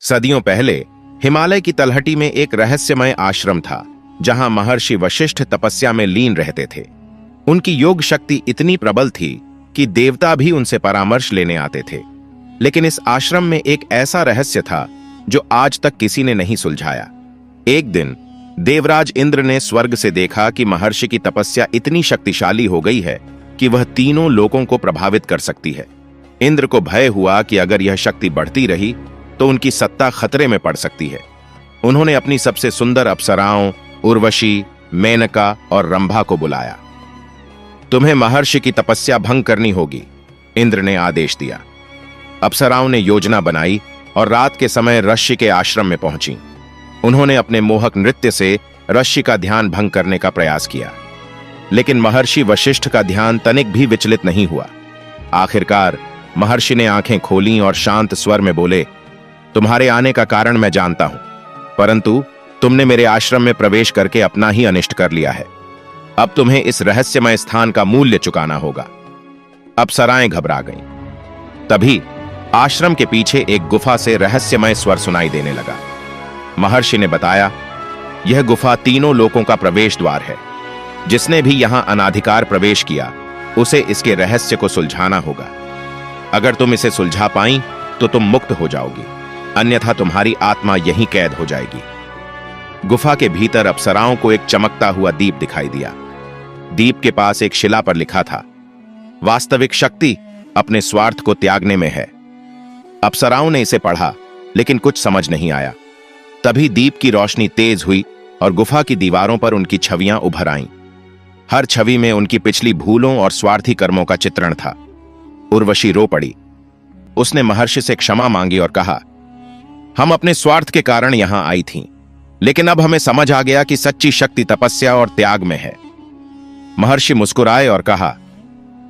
सदियों पहले हिमालय की तलहटी में एक रहस्यमय आश्रम था जहां महर्षि वशिष्ठ तपस्या में लीन रहते थे। उनकी योग शक्ति इतनी प्रबल थी कि देवता भी उनसे परामर्श लेने आते थे। लेकिन इस आश्रम में एक ऐसा रहस्य था जो आज तक किसी ने नहीं सुलझाया। एक दिन देवराज इंद्र ने स्वर्ग से देखा कि महर्षि की तपस्या इतनी शक्तिशाली हो गई है कि वह तीनों लोकों को प्रभावित कर सकती है। इंद्र को भय हुआ कि अगर यह शक्ति बढ़ती रही तो उनकी सत्ता खतरे में पड़ सकती है। उन्होंने अपनी सबसे सुंदर अप्सराओं उर्वशी, मेनका और रंभा को बुलाया। तुम्हें महर्षि की तपस्या भंग करनी होगी, इंद्र ने आदेश दिया। अप्सराओं ने योजना बनाई और रात के समय ऋषि के आश्रम में पहुंची। उन्होंने अपने मोहक नृत्य से ऋषि का ध्यान भंग करने का प्रयास किया, लेकिन महर्षि वशिष्ठ का ध्यान तनिक भी विचलित नहीं हुआ। आखिरकार महर्षि ने आंखें खोलीं और शांत स्वर में बोले, तुम्हारे आने का कारण मैं जानता हूं, परंतु तुमने मेरे आश्रम में प्रवेश करके अपना ही अनिष्ट कर लिया है। अब तुम्हें इस रहस्यमय स्थान का मूल्य चुकाना होगा। अप्सराएं घबरा गईं। तभी आश्रम के पीछे एक गुफा से रहस्यमय स्वर सुनाई देने लगा। महर्षि ने बताया, यह गुफा तीनों लोकों का प्रवेश द्वार है। जिसने भी यहां अनाधिकार प्रवेश किया उसे इसके रहस्य को सुलझाना होगा। अगर तुम इसे सुलझा पाई तो तुम मुक्त हो जाओगी, अन्यथा तुम्हारी आत्मा यहीं कैद हो जाएगी। गुफा के भीतर अप्सराओं को एक चमकता हुआ दीप दिखाई दिया। दीप के पास एक शिला पर लिखा था, वास्तविक शक्ति अपने स्वार्थ को त्यागने में है। अप्सराओं ने इसे पढ़ा, लेकिन कुछ समझ नहीं आया। तभी दीप की रोशनी तेज हुई और गुफा की दीवारों पर उनकी छवियां उभर आईं। हर छवि में उनकी पिछली भूलों और स्वार्थी कर्मों का चित्रण था। उर्वशी रो पड़ी। उसने महर्षि से क्षमा मांगी और कहा, हम अपने स्वार्थ के कारण यहां आई थीं, लेकिन अब हमें समझ आ गया कि सच्ची शक्ति तपस्या और त्याग में है। महर्षि मुस्कुराए और कहा,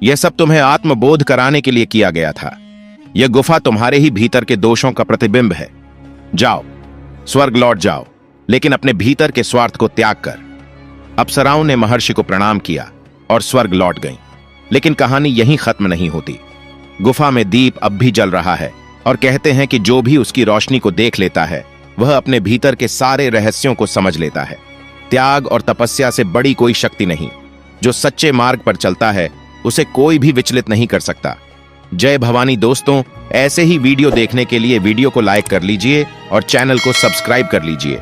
यह सब तुम्हें आत्मबोध कराने के लिए किया गया था। यह गुफा तुम्हारे ही भीतर के दोषों का प्रतिबिंब है। जाओ, स्वर्ग लौट जाओ, लेकिन अपने भीतर के स्वार्थ को त्याग कर। अप्सराओं ने महर्षि को प्रणाम किया और स्वर्ग लौट गईं। लेकिन कहानी यहीं खत्म नहीं होती। गुफा में दीप अब भी जल रहा है और कहते हैं कि जो भी उसकी रोशनी को देख लेता है वह अपने भीतर के सारे रहस्यों को समझ लेता है। त्याग और तपस्या से बड़ी कोई शक्ति नहीं। जो सच्चे मार्ग पर चलता है उसे कोई भी विचलित नहीं कर सकता। जय भवानी दोस्तों, ऐसे ही वीडियो देखने के लिए वीडियो को लाइक कर लीजिए और चैनल को सब्सक्राइब कर लीजिए।